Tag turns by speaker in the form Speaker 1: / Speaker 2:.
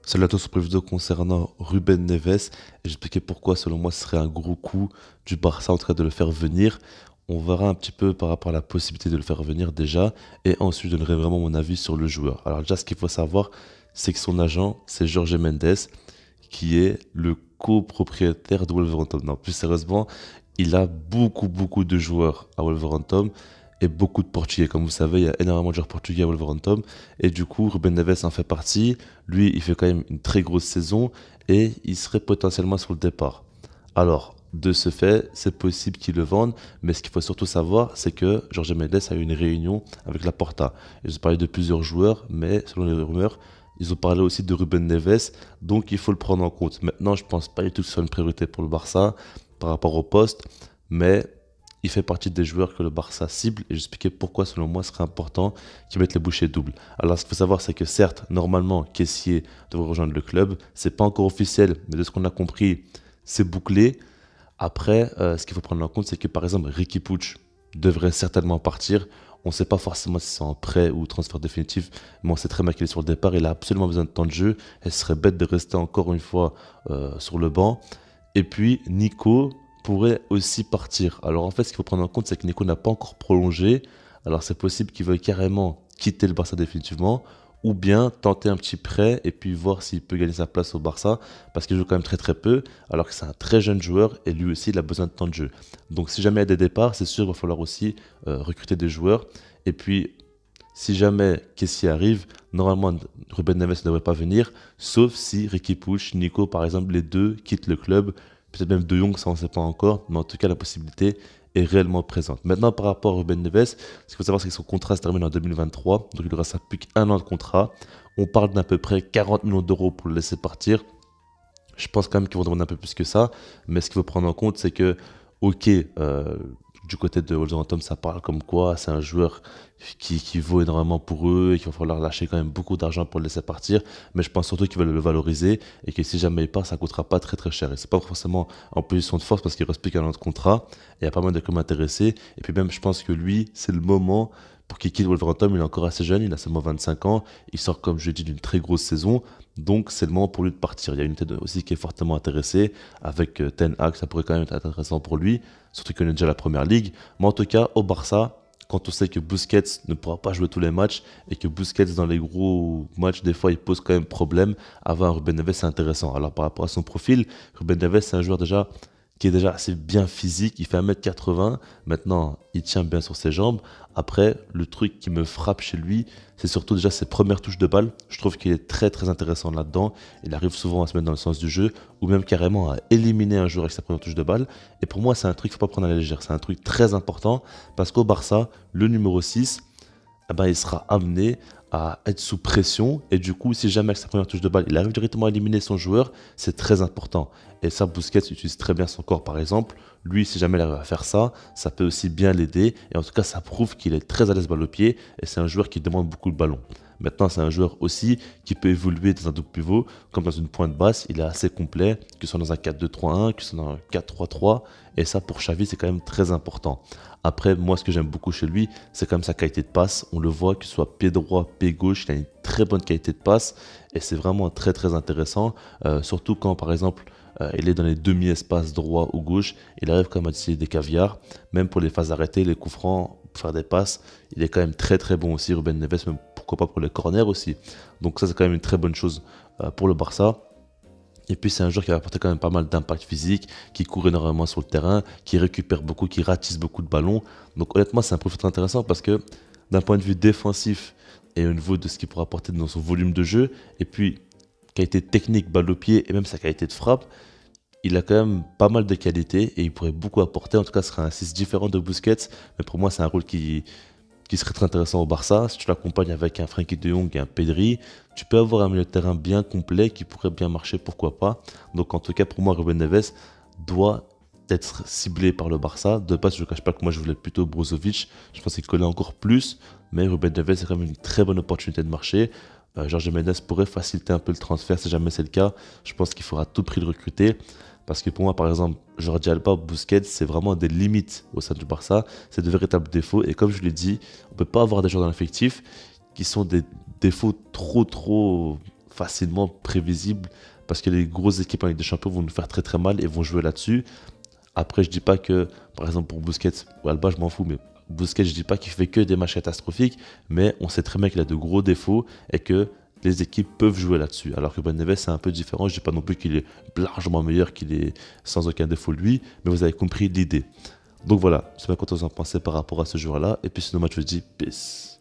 Speaker 1: Salut à tous sur la vidéo concernant Ruben Neves et j'expliquais pourquoi selon moi ce serait un gros coup du Barça en train de le faire venir. On verra un petit peu par rapport à la possibilité de le faire venir déjà et ensuite je donnerai vraiment mon avis sur le joueur. Alors déjà ce qu'il faut savoir c'est que son agent c'est Jorge Mendes qui est le copropriétaire de Wolverhampton. Non, plus sérieusement, il a beaucoup de joueurs à Wolverhampton et beaucoup de Portugais. Comme vous savez, il y a énormément de joueurs portugais à Wolverhampton et du coup, Ruben Neves en fait partie. Lui, il fait quand même une très grosse saison et il serait potentiellement sur le départ. Alors, de ce fait, c'est possible qu'ils le vendent, mais ce qu'il faut surtout savoir, c'est que Jorge Mendes a eu une réunion avec la Porta. Ils ont parlé de plusieurs joueurs, mais selon les rumeurs, ils ont parlé aussi de Ruben Neves, donc il faut le prendre en compte. Maintenant, je pense pas du tout que ce soit une priorité pour le Barça par rapport au poste, mais il fait partie des joueurs que le Barça cible et j'expliquais pourquoi selon moi ce serait important qu'ils mettent les bouchées doubles. Alors ce qu'il faut savoir c'est que certes, normalement, Kessié devrait rejoindre le club, c'est pas encore officiel, mais de ce qu'on a compris, c'est bouclé. Après, ce qu'il faut prendre en compte, c'est que par exemple, Riqui Puig devrait certainement partir. On ne sait pas forcément si c'est en prêt ou transfert définitif, mais on sait très bien qu'il est sur le départ. Il a absolument besoin de temps de jeu. Elle serait bête de rester encore une fois sur le banc. Et puis, Nico pourrait aussi partir. Alors en fait, ce qu'il faut prendre en compte, c'est que Nico n'a pas encore prolongé. Alors c'est possible qu'il veuille carrément quitter le Barça définitivement ou bien tenter un petit prêt et puis voir s'il peut gagner sa place au Barça parce qu'il joue quand même très peu alors que c'est un très jeune joueur et lui aussi il a besoin de temps de jeu. Donc si jamais il y a des départs, c'est sûr qu'il va falloir aussi recruter des joueurs et puis si jamais Kessie arrive, normalement Ruben Neves ne devrait pas venir sauf si Riqui Puig, Nico par exemple les deux quittent le club, peut-être même De Jong, ça on ne sait pas encore, mais en tout cas la possibilité est réellement présente. Maintenant, par rapport à Ruben Neves, ce qu'il faut savoir, c'est que son contrat se termine en 2023, donc il aura ça plus qu'un an de contrat. On parle d'à peu près 40 millions d'euros pour le laisser partir. Je pense quand même qu'ils vont demander un peu plus que ça, mais ce qu'il faut prendre en compte, c'est que, ok, du côté de Wolverhampton, ça parle comme quoi c'est un joueur qui vaut énormément pour eux et qu'il va falloir lâcher quand même beaucoup d'argent pour le laisser partir, mais je pense surtout qu'ils veulent le valoriser et que si jamais il part, ça coûtera pas très cher. Et c'est pas forcément en position de force parce qu'il reste plus qu'un an de contrat, il y a pas mal de clubs intéressés, et puis même je pense que lui, c'est le moment pour qu'il quitte Wolverhampton, il est encore assez jeune, il a seulement 25 ans, il sort comme je l'ai dit d'une très grosse saison, donc c'est le moment pour lui de partir. Il y a une tête aussi qui est fortement intéressée, avec Ten Hag, ça pourrait quand même être intéressant pour lui, surtout qu'il connaît déjà la première ligue. Mais en tout cas, au Barça, quand on sait que Busquets ne pourra pas jouer tous les matchs et que Busquets dans les gros matchs des fois il pose quand même problème, avoir un Ruben Neves c'est intéressant. Alors par rapport à son profil, Ruben Neves c'est un joueur déjà qui est déjà assez bien physique, il fait 1m80, maintenant il tient bien sur ses jambes. Après, le truc qui me frappe chez lui, c'est surtout déjà ses premières touches de balle. Je trouve qu'il est très intéressant là-dedans. Il arrive souvent à se mettre dans le sens du jeu, ou même carrément à éliminer un joueur avec sa première touche de balle. Et pour moi, c'est un truc qu'il ne faut pas prendre à la légère. C'est un truc très important, parce qu'au Barça, le numéro 6, eh ben, il sera amené à être sous pression et du coup si jamais avec sa première touche de balle il arrive directement à éliminer son joueur, c'est très important et ça Busquets utilise très bien son corps par exemple. Lui si jamais il arrive à faire ça, ça peut aussi bien l'aider et en tout cas ça prouve qu'il est très à l'aise balle au pied et c'est un joueur qui demande beaucoup de ballon. Maintenant, c'est un joueur aussi qui peut évoluer dans un double pivot, comme dans une pointe basse. Il est assez complet, que ce soit dans un 4-2-3-1, que ce soit dans un 4-3-3. Et ça, pour Xavi, c'est quand même très important. Après, moi, ce que j'aime beaucoup chez lui, c'est quand même sa qualité de passe. On le voit, que ce soit pied droit, pied gauche, il a une très bonne qualité de passe. Et c'est vraiment très intéressant. Surtout quand, par exemple, il est dans les demi-espaces droit ou gauche. Il arrive quand même à décider des caviars. Même pour les phases arrêtées, les coups francs, pour faire des passes, il est quand même très bon aussi. Ruben Neves, même pourquoi pas pour les corners aussi. Donc ça, c'est quand même une très bonne chose pour le Barça. Et puis c'est un joueur qui va apporter quand même pas mal d'impact physique, qui court énormément sur le terrain, qui récupère beaucoup, qui ratisse beaucoup de ballons. Donc honnêtement, c'est un profil très intéressant parce que d'un point de vue défensif et au niveau de ce qu'il pourra apporter dans son volume de jeu, et puis qualité technique, balle au pied et même sa qualité de frappe, il a quand même pas mal de qualités et il pourrait beaucoup apporter. En tout cas, ce serait un 6 différent de Busquets, mais pour moi, c'est un rôle qui serait très intéressant au Barça. Si tu l'accompagnes avec un Frenkie de Jong et un Pedri, tu peux avoir un milieu de terrain bien complet qui pourrait bien marcher, pourquoi pas. Donc en tout cas, pour moi, Ruben Neves doit être ciblé par le Barça. De base, je ne cache pas que moi, je voulais plutôt Brozovic. Je pense qu'il collait encore plus, mais Ruben Neves, c'est quand même une très bonne opportunité de marché. Jorge Mendes pourrait faciliter un peu le transfert si jamais c'est le cas. Je pense qu'il faudra à tout prix le recruter. Parce que pour moi, par exemple, Jordi Alba, Busquets, c'est vraiment des limites au sein du Barça. C'est de véritables défauts. Et comme je l'ai dit, on ne peut pas avoir des joueurs dans l'effectif qui sont des défauts trop facilement prévisible parce que les grosses équipes en Ligue des Champions vont nous faire très très mal et vont jouer là-dessus. Après, je dis pas que, par exemple, pour Busquets ou Alba, je m'en fous, mais Busquets, je dis pas qu'il fait que des matchs catastrophiques, mais on sait très bien qu'il a de gros défauts et que les équipes peuvent jouer là-dessus. Alors que Ben Neves, c'est un peu différent. Je dis pas non plus qu'il est largement meilleur, qu'il est sans aucun défaut lui, mais vous avez compris l'idée. Donc voilà, je sais pas quoi vous en pensez par rapport à ce joueur-là. Et puis sinon, moi, je vous dis peace.